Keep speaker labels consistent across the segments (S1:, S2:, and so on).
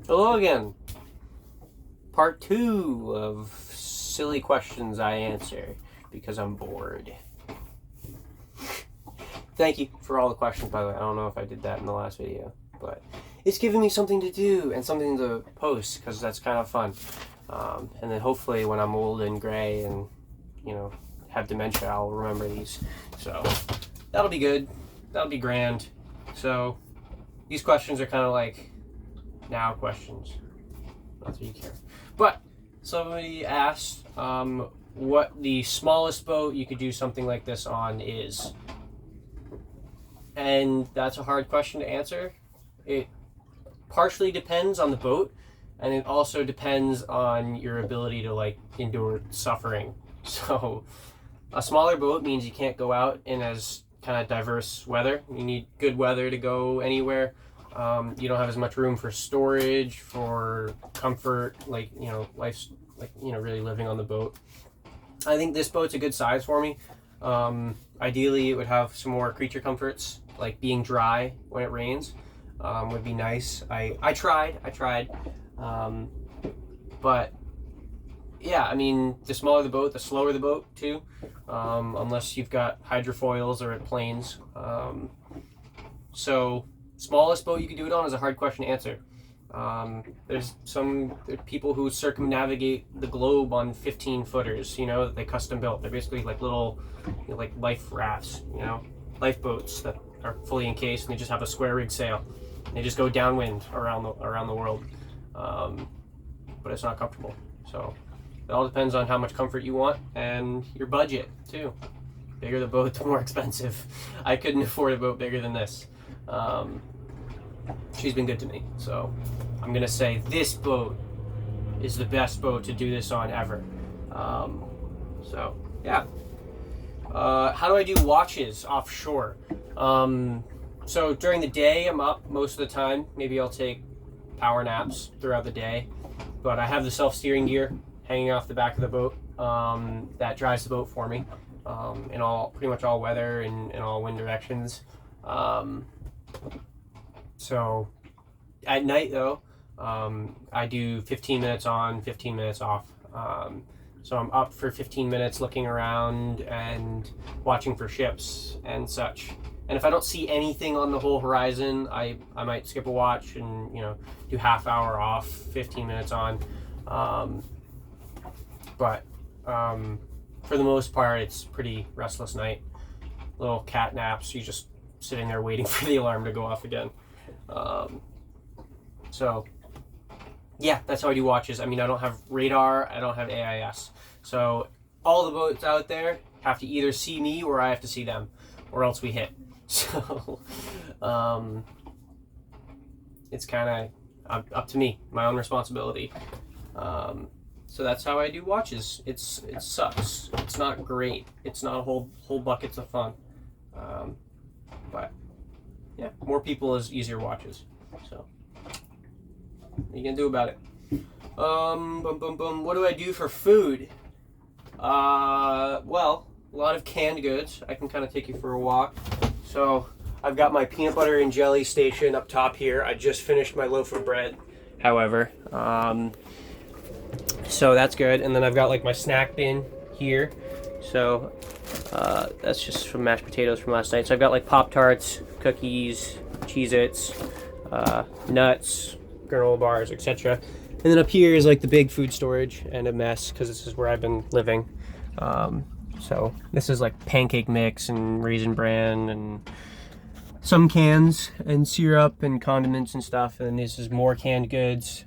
S1: Hello again. Part 2 of silly questions I answer because I'm bored. Thank you for all the questions, by the way. I don't know if I did that in the last video, but it's giving me something to do and something to post because that's kind of fun. And then hopefully when I'm old and gray and, have dementia, I'll remember these. So that'll be good. That'll be grand. So these questions are kind of like now questions. Not that you care. But somebody asked what the smallest boat you could do something like this on is. And that's a hard question to answer. It partially depends on the boat, and it also depends on your ability to endure suffering. So a smaller boat means you can't go out in as kind of diverse weather. You need good weather to go anywhere. You don't have as much room for storage, for comfort, life's really living on the boat. I think this boat's a good size for me. Ideally, it would have some more creature comforts, like being dry when it rains, would be nice. I tried. But yeah, I mean, the smaller the boat, the slower the boat too, unless you've got hydrofoils or planes. So smallest boat you could do it on is a hard question to answer. There's people who circumnavigate the globe on 15 footers, that they custom built. They're basically like little, life rafts, lifeboats that are fully encased, and they just have a square rig sail. They just go downwind around the world, but it's not comfortable. So it all depends on how much comfort you want and your budget too. Bigger the boat, the more expensive. I couldn't afford a boat bigger than this. She's been good to me, so I'm gonna say this boat is the best boat to do this on ever. So yeah. How do I do watches offshore? So during the day I'm up most of the time. Maybe I'll take power naps throughout the day, but I have the self-steering gear hanging off the back of the boat that drives the boat for me in pretty much all weather and in all wind directions. So at night though, I do 15 minutes on, 15 minutes off. So I'm up for 15 minutes looking around and watching for ships and such. And if I don't see anything on the whole horizon, I might skip a watch and, do half hour off, 15 minutes on. But for the most part, it's pretty restless night. Little cat naps, you just sitting there waiting for the alarm to go off again. So yeah, that's how I do watches. I mean, I don't have radar, I don't have AIS. So all the boats out there have to either see me or I have to see them, or else we hit. So it's kind of up to me, my own responsibility. So that's how I do watches. It sucks. It's not great. It's not a whole buckets of fun. But yeah, more people is easier watches. So what are you gonna do about it? What do I do for food? Well, a lot of canned goods. I can kind of take you for a walk. So I've got my peanut butter and jelly station up top here. I just finished my loaf of bread, however. So that's good. And then I've got my snack bin here. So that's just from mashed potatoes from last night. So I've got Pop-Tarts, cookies, Cheez-Its, nuts, granola bars, etc. And then up here is the big food storage and a mess because this is where I've been living. So this is pancake mix and Raisin Bran and some cans and syrup and condiments and stuff. And this is more canned goods,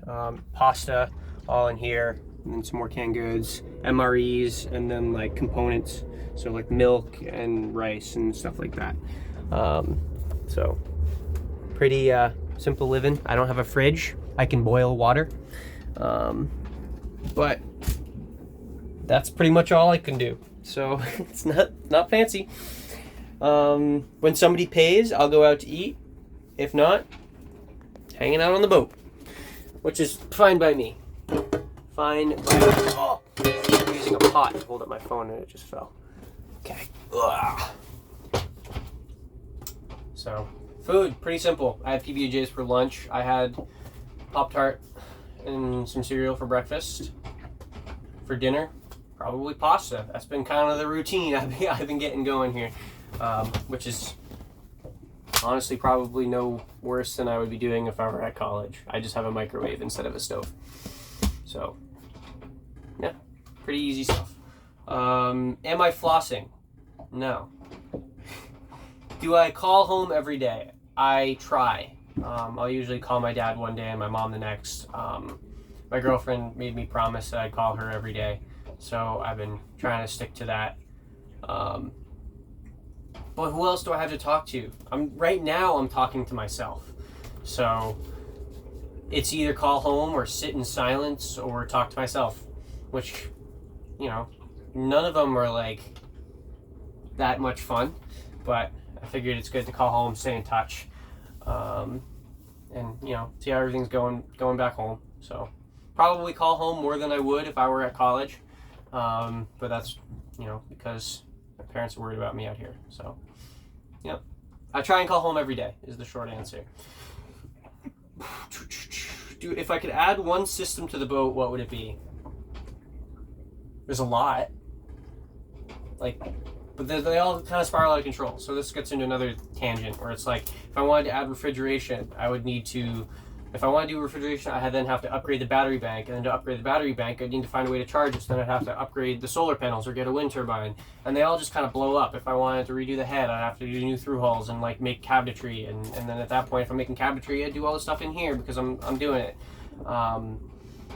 S1: pasta all in here, and then some more canned goods, MREs, and then components. So milk and rice and stuff like that. So pretty simple living. I don't have a fridge. I can boil water. But that's pretty much all I can do. So it's not fancy. When somebody pays, I'll go out to eat. If not, hanging out on the boat, which is fine by me. Fine by me. Oh, I'm using a pot to hold up my phone and it just fell. Okay. Ugh. So food, pretty simple. I had PB&Js for lunch. I had Pop-Tart and some cereal for breakfast. For dinner, probably pasta. That's been kind of the routine I've been getting going here, which is honestly probably no worse than I would be doing if I were at college. I just have a microwave instead of a stove. So, yeah, pretty easy stuff. Am I flossing? No. Do I call home every day? I try. I'll usually call my dad one day and my mom the next. My girlfriend made me promise that I'd call her every day, so I've been trying to stick to that. But who else do I have to talk to? Right now I'm talking to myself. So it's either call home or sit in silence or talk to myself, which, you know, none of them are like that much fun, but I figured it's good to call home, stay in touch, and, you know, see how everything's going back home. So probably call home more than I would if I were at college, but that's, you know, because my parents are worried about me out here. So, you know, I try and call home every day is the short answer. If I could add one system to the boat, what would it be? There's a lot. Like, but they all kind of spiral out of control. So this gets into another tangent where it's like, if I wanted to add refrigeration, I would need to, if I want to do refrigeration, I then have to upgrade the battery bank. And then to upgrade the battery bank, I'd need to find a way to charge it. So then I'd have to upgrade the solar panels or get a wind turbine. And they all just kind of blow up. If I wanted to redo the head, I'd have to do new through hulls and like make cabinetry. And then at that point, if I'm making cabinetry, I'd do all the stuff in here because I'm doing it. I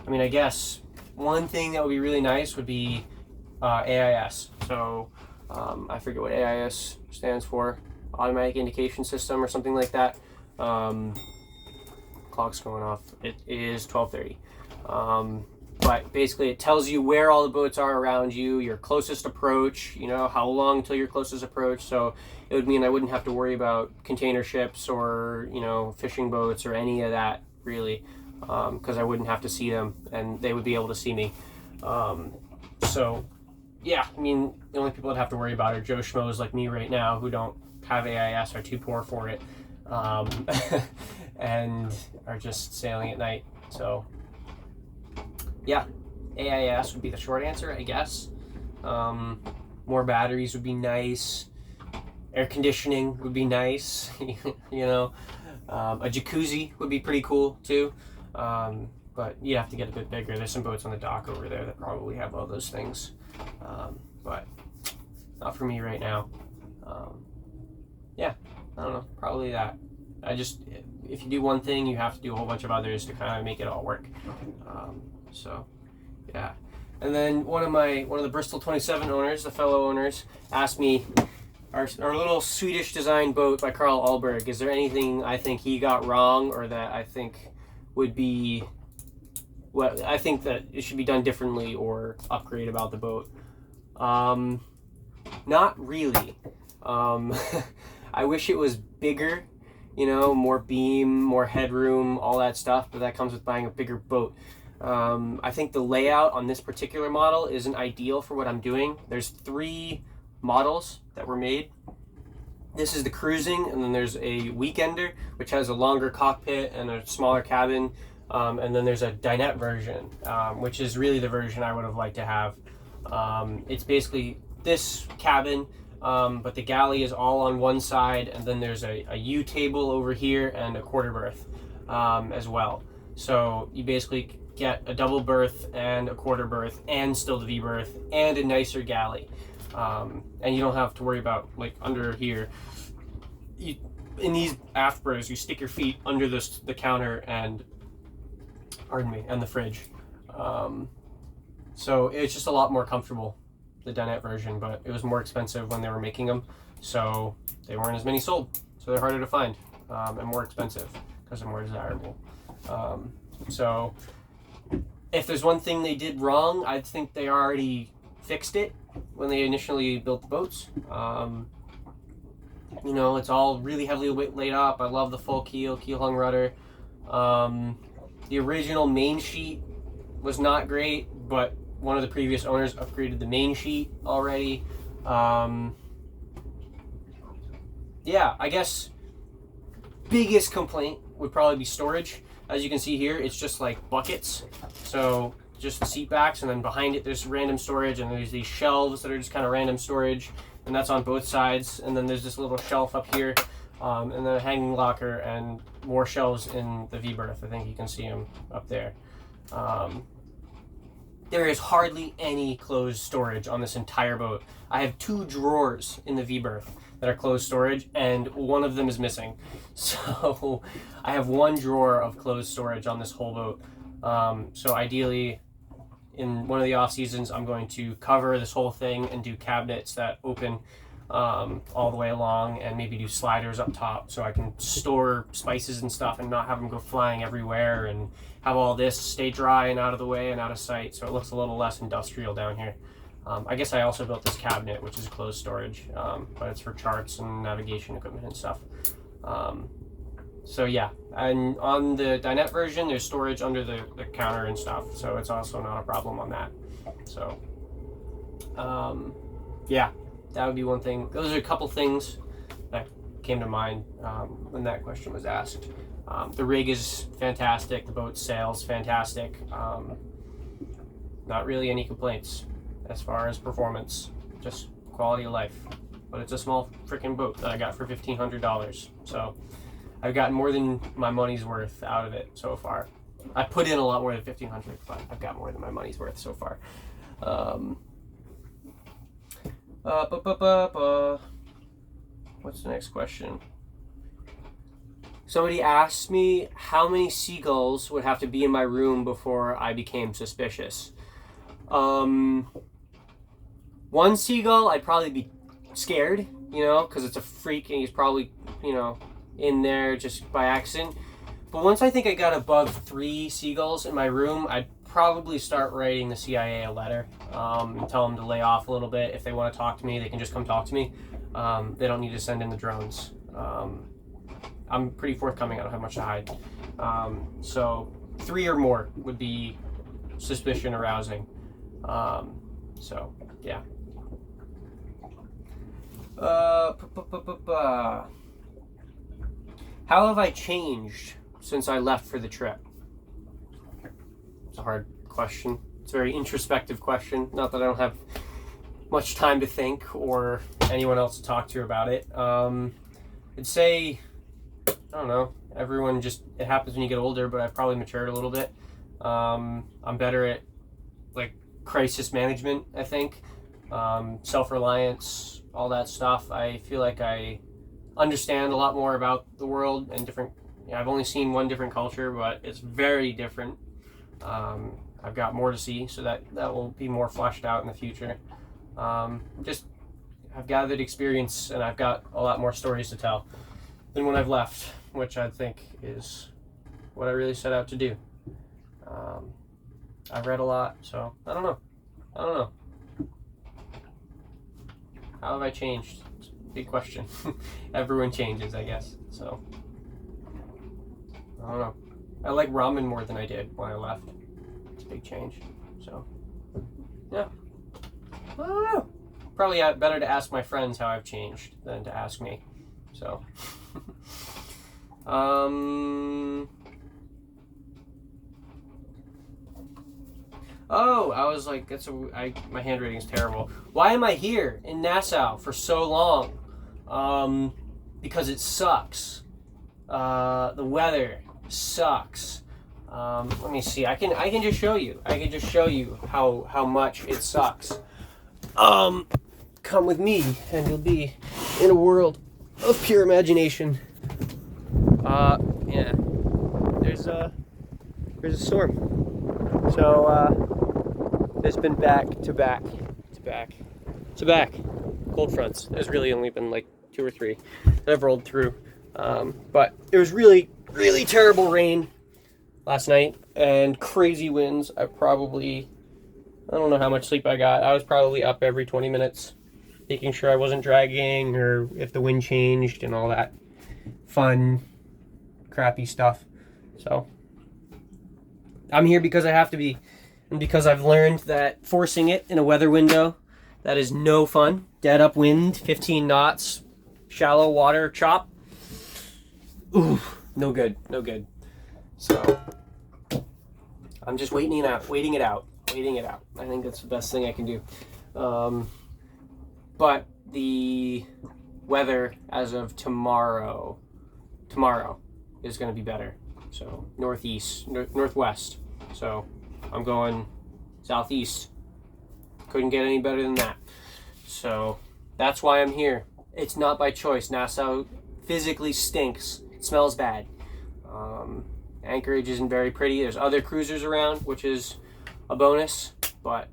S1: mean, I guess one thing that would be really nice would be AIS. So I forget what AIS stands for, automatic indication system or something like that. Clock's going off. It is 12:30. But basically it tells you where all the boats are around you, your closest approach, you know, how long till your closest approach. So it would mean I wouldn't have to worry about container ships or, you know, fishing boats or any of that really, because I wouldn't have to see them and they would be able to see me. So yeah, I mean, the only people that have to worry about are Joe Schmoes like me right now who don't have AIS, are too poor for it, and are just sailing at night. So yeah, AIS would be the short answer, I guess. More batteries would be nice. Air conditioning would be nice. You know, a jacuzzi would be pretty cool too. But you have to get a bit bigger. There's some boats on the dock over there that probably have all those things. But not for me right now. Yeah, I don't know, probably that. If you do one thing, you have to do a whole bunch of others to kind of make it all work. So, yeah. And then one of the Bristol 27 owners, the fellow owners, asked me, our little Swedish design boat by Carl Ahlberg, is there anything I think he got wrong or that I think would be, well, I think that it should be done differently or upgrade about the boat? Not really. I wish it was bigger, you know, more beam, more headroom, all that stuff, but that comes with buying a bigger boat. I think the layout on this particular model isn't ideal for what I'm doing. There's 3 models that were made. This is the cruising, and then there's a weekender, which has a longer cockpit and a smaller cabin. And then there's a dinette version, which is really the version I would have liked to have. It's basically this cabin, but the galley is all on one side, and then there's a U table over here and a quarter berth as well. So you basically get a double berth and a quarter berth and still the V berth and a nicer galley. And you don't have to worry about, like, under here. In these aft berths, you stick your feet under the counter and, pardon me, and the fridge. So it's just a lot more comfortable, the dinette version, but it was more expensive when they were making them, so they weren't as many sold. So they're harder to find and more expensive because they're more desirable. So if there's one thing they did wrong, I think they already fixed it when they initially built the boats. You know, it's all really heavily laid up. I love the full keel hung rudder. The original main sheet was not great, but one of the previous owners upgraded the main sheet already. Yeah, I guess biggest complaint would probably be storage. as you can see here, it's just like buckets. So just the seat backs, and then behind it there's random storage, and there's these shelves that are just kind of random storage, and that's on both sides. And then there's this little shelf up here, and then a hanging locker and more shelves in the V-berth. I think you can see them up there. There is hardly any closed storage on this entire boat. I have 2 drawers in the V-berth that are closed storage, and one of them is missing. So I have 1 drawer of closed storage on this whole boat. So ideally, in one of the off seasons, I'm going to cover this whole thing and do cabinets that open all the way along, and maybe do sliders up top so I can store spices and stuff and not have them go flying everywhere, and have all this stay dry and out of the way and out of sight, so it looks a little less industrial down here. I guess I also built this cabinet, which is closed storage, but it's for charts and navigation equipment and stuff. So yeah, and on the dinette version, there's storage under the counter and stuff, so it's also not a problem on that. So yeah, that would be one thing. Those are a couple things that came to mind when that question was asked. The rig is fantastic, the boat sails fantastic. Not really any complaints as far as performance, just quality of life. But it's a small freaking boat that I got for $1,500, so I've gotten more than my money's worth out of it so far. I put in a lot more than $1,500, but I've got more than my money's worth so far. What's the next question? Somebody asked me how many seagulls would have to be in my room before I became suspicious. 1 seagull, I'd probably be scared, because it's a freak and he's probably, in there just by accident. But once I think I got above 3 seagulls in my room, I'd probably start writing the CIA a letter and tell them to lay off a little bit. If they want to talk to me, they can just come talk to me. They don't need to send in the drones. I'm pretty forthcoming. I don't have much to hide. So 3 or more would be suspicion arousing. So yeah. How have I changed since I left for the trip? It's a hard question. It's a very introspective question. Not that I don't have much time to think or anyone else to talk to about it. I'd say, I don't know, everyone just, it happens when you get older, but I've probably matured a little bit. I'm better at crisis management, I think. Self-reliance, all that stuff. I feel like I understand a lot more about the world and different, I've only seen one different culture, but it's very different. I've got more to see, so that will be more fleshed out in the future. Just, I've gathered experience, and I've got a lot more stories to tell than when I've left, which I think is what I really set out to do. I've read a lot, so I don't know. How have I changed? It's a big question. Everyone changes, I guess. So I don't know. I like ramen more than I did when I left. It's a big change. So yeah. I don't know. Probably better to ask my friends how I've changed than to ask me. So oh, I was like, my handwriting is terrible. Why am I here in Nassau for so long? Because it sucks. The weather sucks. Let me see. I can just show you. I can just show you how much it sucks. Come with me, and you'll be in a world of pure imagination. Yeah. There's a storm. So there's been back to back cold fronts. There's really only been 2 or 3 that I've rolled through. But it was really, really terrible rain last night and crazy winds. I don't know how much sleep I got. I was probably up every 20 minutes, making sure I wasn't dragging or if the wind changed and all that fun, crappy stuff. So I'm here because I have to be, and because I've learned that forcing it in a weather window, that is no fun. Dead upwind, 15 knots, shallow water chop. Ooh, no good. So I'm just waiting it out. I think that's the best thing I can do. But the weather as of tomorrow is going to be better. So northwest. So I'm going southeast. Couldn't get any better than that. So that's why I'm here. It's not by choice. Nassau physically stinks. It smells bad. Anchorage isn't very pretty. There's other cruisers around, which is a bonus, but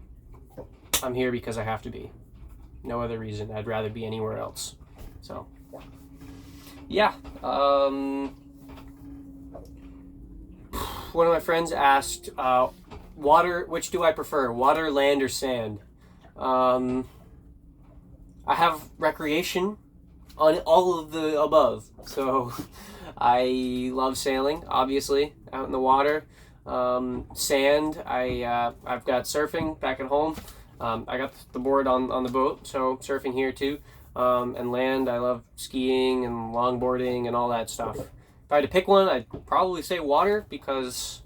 S1: I'm here because I have to be. No other reason. I'd rather be anywhere else. So, yeah. One of my friends asked, water, which do I prefer, water, land, or sand? I have recreation on all of the above. So I love sailing, obviously, out in the water. Sand, I've got surfing back at home. I got the board on the boat, so surfing here too. And land, I love skiing and longboarding and all that stuff. If I had to pick one, I'd probably say water because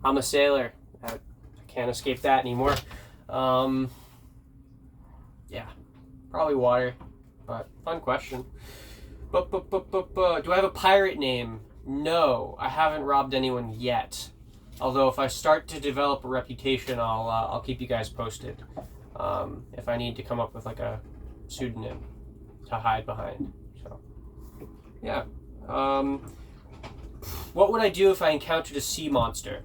S1: I'm a sailor. I can't escape that anymore. Yeah, probably water, but fun question. Do I have a pirate name? No, I haven't robbed anyone yet. Although if I start to develop a reputation, I'll keep you guys posted. If I need to come up with like a pseudonym to hide behind. So, yeah. What would I do if I encountered a sea monster?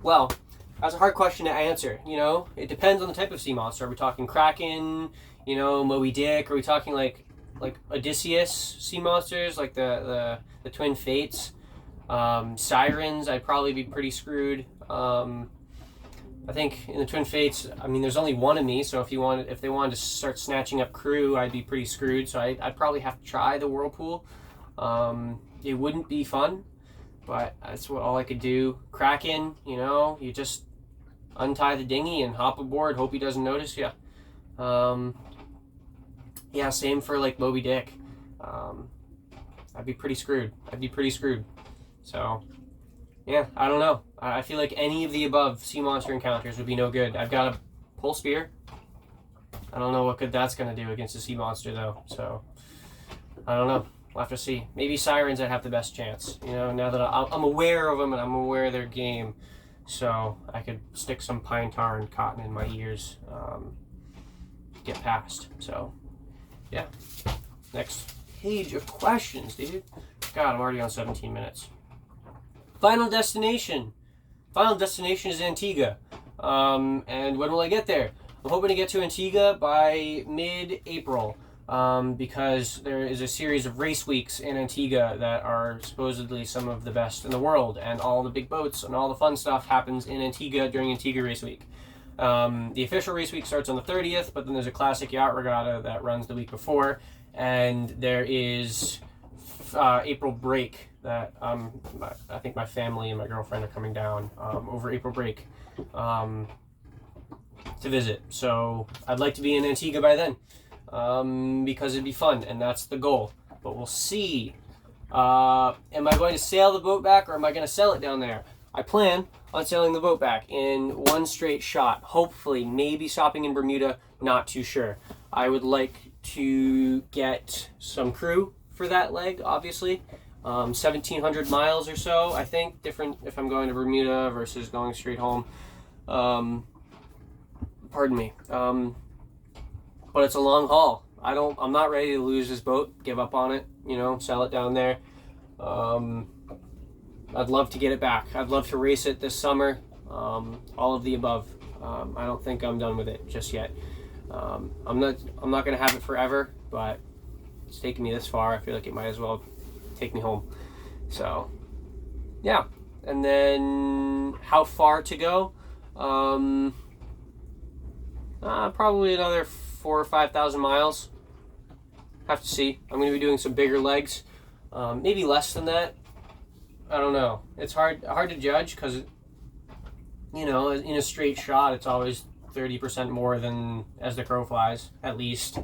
S1: Well, that's a hard question to answer. You know, it depends on the type of sea monster. Are we talking Kraken? You know, Moby Dick? Are we talking like Odysseus sea monsters, like the Twin Fates? Sirens, I'd probably be pretty screwed. I think in the Twin Fates, I mean, there's only one of me, so if they wanted to start snatching up crew, I'd be pretty screwed. So I'd probably have to try the whirlpool. It wouldn't be fun, but that's all I could do. Kraken, you know, you just untie the dinghy and hop aboard, hope he doesn't notice you. Yeah, same for like Moby Dick. I'd be pretty screwed. So, yeah, I don't know. I feel like any of the above sea monster encounters would be no good. I've got a pole spear. I don't know what good that's going to do against a sea monster, though. So, I don't know. We'll have to see. Maybe sirens I'd have the best chance. You know, now that I'm aware of them and I'm aware of their game. So, I could stick some pine tar and cotton in my ears. Get past. So, yeah. Next page of questions, dude. God, I'm already on 17 minutes. Final destination. Final destination is Antigua. And when will I get there? I'm hoping to get to Antigua by mid-April. Because there is a series of race weeks in Antigua that are supposedly some of the best in the world. And all the big boats and all the fun stuff happens in Antigua during Antigua Race Week. The official race week starts on the 30th, but then there's a classic yacht regatta that runs the week before. And there is April break that I think my family and my girlfriend are coming down over April break to visit. So I'd like to be in Antigua by then because it'd be fun, and that's the goal. But we'll see. Am I going to sail the boat back, or am I going to sell it down there? I plan on sailing the boat back in one straight shot. Hopefully, maybe stopping in Bermuda, not too sure. I would like to get some crew for that leg, obviously. 1,700 miles or so, I think. Different if I'm going to Bermuda versus going straight home. Pardon me. But it's a long haul. I'm not ready to lose this boat, give up on it, you know, sell it down there. I'd love to get it back. I'd love to race it this summer. All of the above. I don't think I'm done with it just yet. I'm not going to have it forever, but it's taken me this far. I feel like it might as well take me home. So, yeah. And then how far to go? Probably another 4,000 or 5,000 miles. Have to see. I'm going to be doing some bigger legs. Maybe less than that. I don't know. It's hard to judge because, you know, in a straight shot, it's always 30% more than as the crow flies, at least.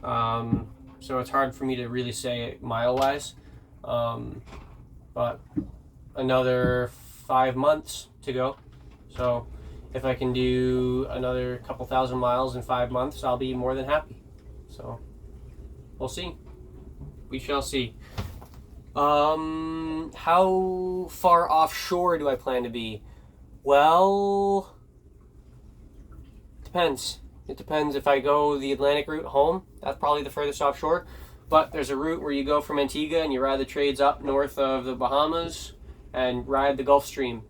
S1: So it's hard for me to really say it mile-wise. But another 5 months to go. So if I can do another couple thousand miles in 5 months, I'll be more than happy. So we'll see. We shall see. How far offshore do I plan to be? Well, depends. It depends. If I go the Atlantic route home, that's probably the furthest offshore. But there's a route where you go from Antigua and you ride the trades up north of the Bahamas and ride the Gulf Stream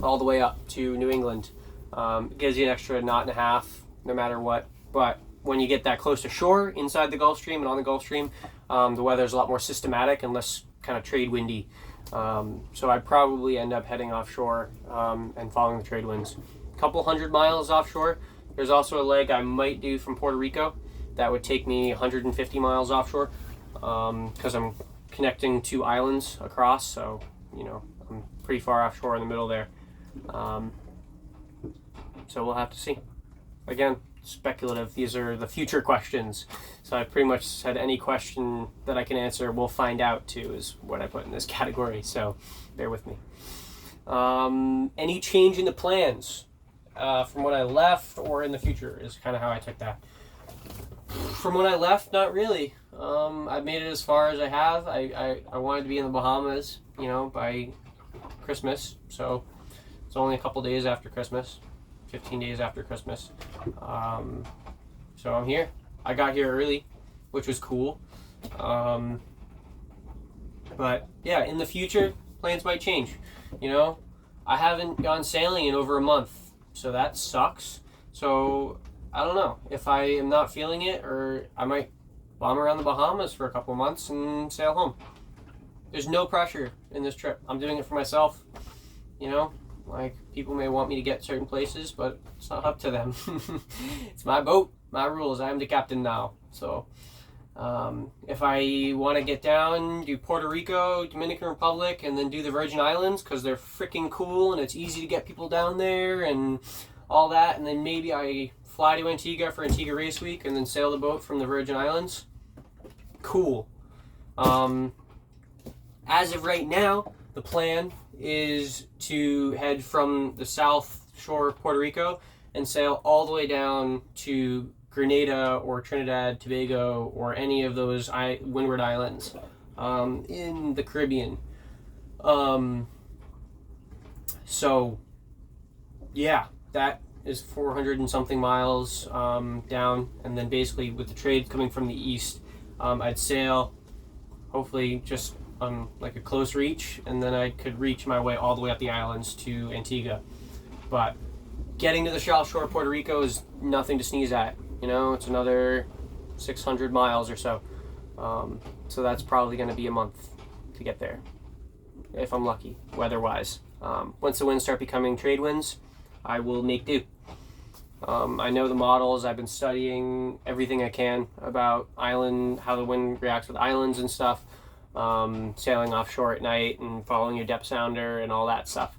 S1: all the way up to New England. It gives you an extra knot and a half no matter what. But when you get that close to shore inside the Gulf Stream and on the Gulf Stream, the weather's a lot more systematic and less kind of trade windy. So I'd probably end up heading offshore and following the trade winds. A couple 100 miles offshore. There's also a leg I might do from Puerto Rico that would take me 150 miles offshore because I'm connecting 2 islands across, so you know I'm pretty far offshore in the middle there. So we'll have to see. Again, speculative. These are the future questions. So I pretty much said any question that I can answer, we'll find out too, is what I put in this category. So bear with me. Any change in the plans from when I left or in the future is kind of how I took that. From when I left, not really. I've made it as far as I have. I wanted to be in the Bahamas, you know, by Christmas. So it's only a couple days after Christmas. 15 days after Christmas. So I'm here. I got here early, which was cool. But yeah, in the future, plans might change. You know, I haven't gone sailing in over a month, so that sucks. So I don't know if I am not feeling it, or I might bomb around the Bahamas for a couple months and sail home. There's no pressure in this trip. I'm doing it for myself, you know. Like, people may want me to get certain places, but it's not up to them. It's my boat, my rules. I am the captain now. So, if I want to get down, do Puerto Rico, Dominican Republic, and then do the Virgin Islands, because they're freaking cool, and it's easy to get people down there, and all that, and then maybe I fly to Antigua for Antigua Race Week, and then sail the boat from the Virgin Islands. Cool. As of right now, the plan is to head from the south shore of Puerto Rico and sail all the way down to Grenada or Trinidad, Tobago, or any of those Windward Islands in the Caribbean. So, yeah, that is 400 and something miles down, and then basically with the trade coming from the east, I'd sail, hopefully just on like a close reach, and then I could reach my way all the way up the islands to Antigua. But getting to the south shore of Puerto Rico is nothing to sneeze at. You know, it's another 600 miles or so. So that's probably going to be a month to get there, if I'm lucky, weather-wise. Once the winds start becoming trade winds, I will make do. I know the models. I've been studying everything I can about island, how the wind reacts with islands and stuff. Sailing offshore at night and following your depth sounder and all that stuff.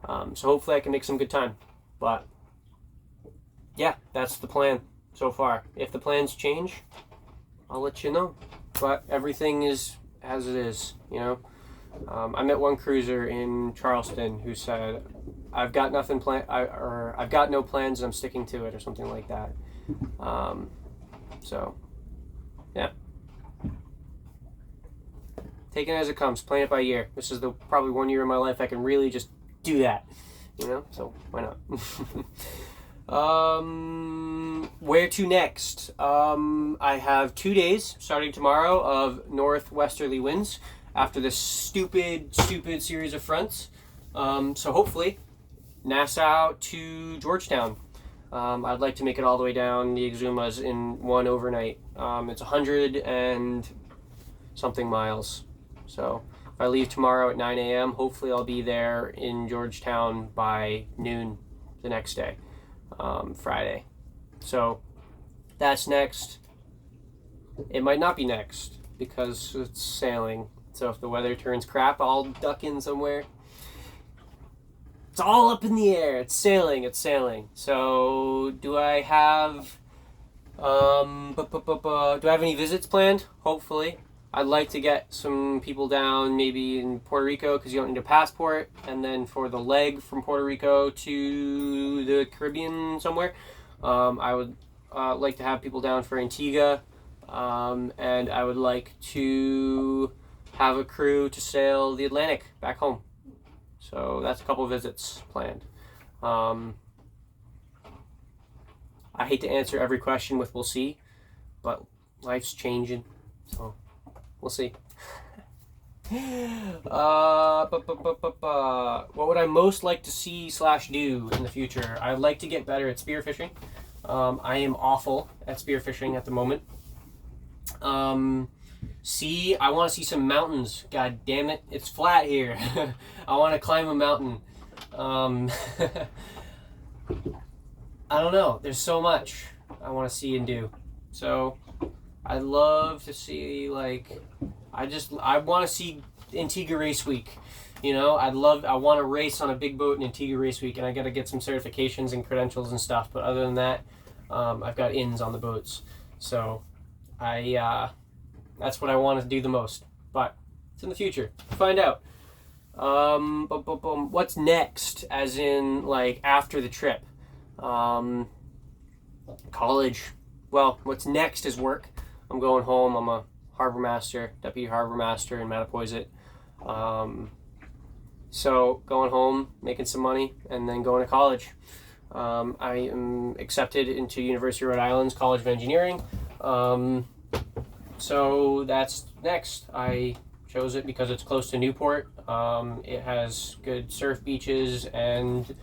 S1: So hopefully I can make some good time. But yeah, that's the plan so far. If the plans change, I'll let you know. But everything is as it is, you know. I met one cruiser in Charleston who said, "I've got nothing or I've got no plans and I'm sticking to it," or something like that. So yeah. Taking it as it comes, playing it by ear. This is the probably 1 year in my life I can really just do that, you know. So why not? Where to next? I have 2 days starting tomorrow of northwesterly winds after this stupid series of fronts. So hopefully, Nassau to Georgetown. I'd like to make it all the way down the Exumas in one overnight. It's 100 and something miles. So if I leave tomorrow at 9 a.m., hopefully I'll be there in Georgetown by noon the next day, Friday. So that's next. It might not be next because it's sailing. So if the weather turns crap, I'll duck in somewhere. It's all up in the air. It's sailing. So do I have do I have any visits planned? Hopefully. I'd like to get some people down maybe in Puerto Rico because you don't need a passport, and then for the leg from Puerto Rico to the Caribbean somewhere, I would like to have people down for Antigua, and I would like to have a crew to sail the Atlantic back home. So that's a couple of visits planned. I hate to answer every question with "we'll see," but life's changing, so we'll see. What would I most like to see / do in the future? I'd like to get better at spearfishing. I am awful at spearfishing at the moment. I want to see some mountains. God damn it, it's flat here. I want to climb a mountain. I don't know. There's so much I want to see and do. So I'd love to see, like, I want to see Antigua Race Week. You know, I want to race on a big boat in Antigua Race Week, and I got to get some certifications and credentials and stuff. But other than that, I've got ins on the boats. So that's what I want to do the most. But it's in the future. Find out. What's next? As in, like, after the trip? College. Well, what's next is work. I'm going home. I'm a harbor master, deputy harbor master in Mattapoisett. So going home, making some money, and then going to college. I am accepted into University of Rhode Island's College of Engineering. So that's next. I chose it because it's close to Newport. It has good surf beaches and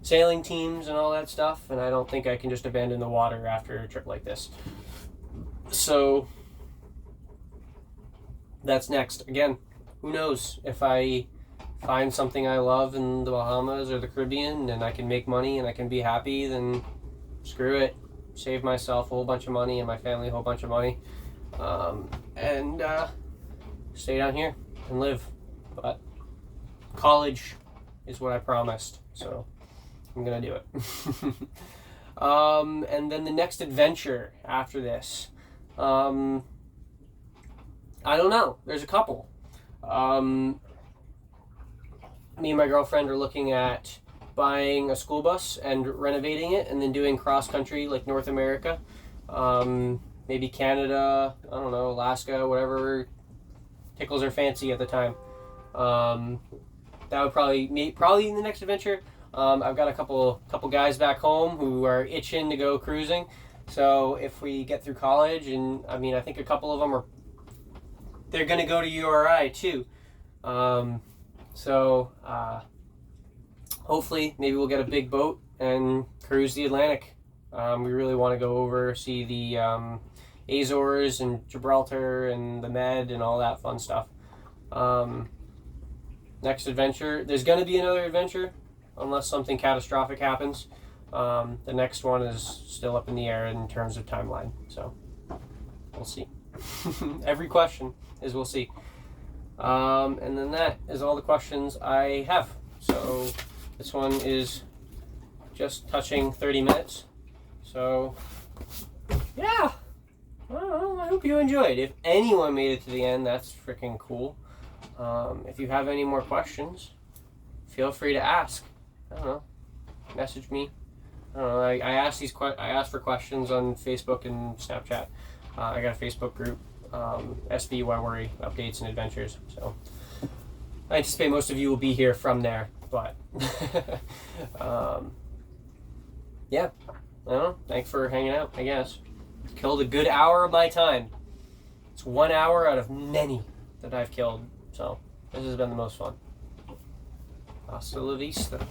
S1: sailing teams and all that stuff, and I don't think I can just abandon the water after a trip like this. So that's next. Again, who knows, if I find something I love in the Bahamas or the Caribbean and I can make money and I can be happy, then screw it. Save myself a whole bunch of money and my family a whole bunch of money, and stay down here and live. But college is what I promised, so I'm gonna do it. And then the next adventure after this, I don't know. There's a couple. Me and my girlfriend are looking at buying a school bus and renovating it, and then doing cross country, like North America, maybe Canada, I don't know, Alaska, whatever tickles our fancy at the time. That would probably in the next adventure. I've got a couple guys back home who are itching to go cruising. So if we get through college, and I mean, I think a couple of them they're going to go to URI too. Hopefully maybe we'll get a big boat and cruise the Atlantic. We really want to go over, see the Azores and Gibraltar and the Med and all that fun stuff. Next adventure, there's going to be another adventure unless something catastrophic happens. The next one is still up in the air in terms of timeline, so we'll see. Every question is we'll see. And then that is all the questions I have. So this one is just touching 30 minutes. So yeah, I hope you enjoyed. If anyone made it to the end, that's freaking cool. If you have any more questions, feel free to ask. I don't know, message me. I don't know. I asked for questions on Facebook and Snapchat. I got a Facebook group, SVY Worry Updates and Adventures. So I anticipate most of you will be here from there. But yeah, I don't know. Thanks for hanging out. I guess killed a good hour of my time. It's 1 hour out of many that I've killed. So this has been the most fun. Hasta la vista.